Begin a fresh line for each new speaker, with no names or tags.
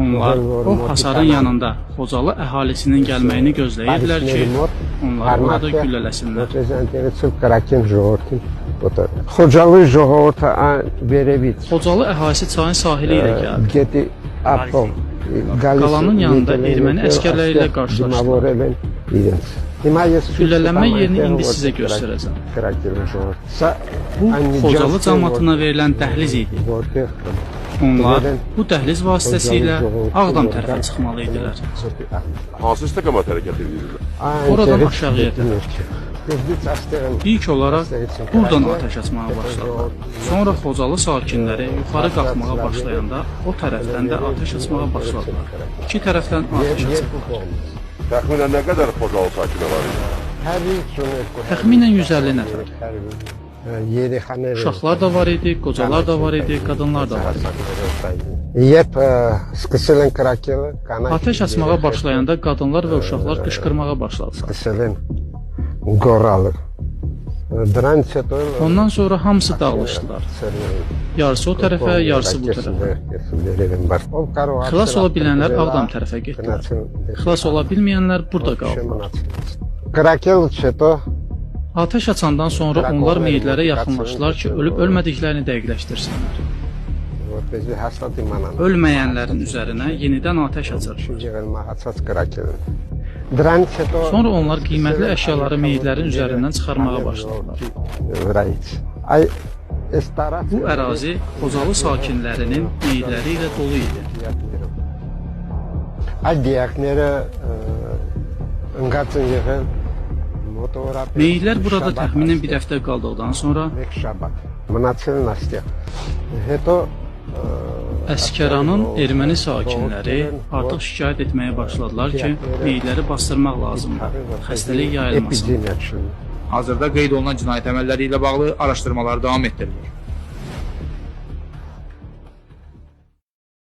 Onlar o hasarın yanında Xocalı əhalisinin gəlməyini gözləyirdilər ki, onları burada güllələsinlər. Xocalı əhalisi çayın sahili ilə gəldi. Qalanın yanında erməni əsgərləri ilə qarşılaşdılar. Güllələnmə yerini indi sizə göstərəcəm. Bu, Xocalı cəmiyyətinə verilən dəhliz idi. Onlar bu dəhliz vasitəsilə Ağdam tərəfə çıxmalı idilər.
Hansı istiqamət hərəkət edirlər?
Oradan aşağıya tərəf. İlk olaraq buradan atəş açmağa başladılar. Sonra Xocalı sakinləri yuxarı qalxmağa başlayanda o tərəfdən də atəş açmağa başladılar. İki tərəfdən atəş açdılar.
Təxminən nə qədər Xocalı sakini var idi?
Təxminən 150 nəfər. Uşaqlar da var idi, qocalar da var idi, qadınlar da var idi. Atəş açmağa başlayanda qadınlar və uşaqlar qışqırmağa başladılar. Ondan sonra hamısı dağılışdılar. Yarısı o tərəfə, yarısı bu tərəfə. Xilas ola bilənlər Ağdam tərəfə getdilər. Xilas ola bilməyənlər burada qaldılar. Atəş açandan sonra onlar meyidlərə yaxınlaşdılar ki, ölüb-ölmədiklərini dəqiqləşdirsinlər. Ölməyənlərin üzərinə yenidən atəş açırdılar. Sonra onlar qiymətli əşyaları meyidlərin üzərindən çıxarmağa başladılar. Bu ərazi Xocalı sakinlərinin meyidləri ilə dolu idi. Meyidlər burada təxminən bir həftə qaldıqdan sonra Əskəranın erməni sakinləri artıq şikayət etməyə başladılar ki, meyidləri bastırmaq lazımdır, xəstəlik yayılmasın.
Hazırda qeyd olunan cinayət əməlləri ilə bağlı araşdırmalar davam etdirilir.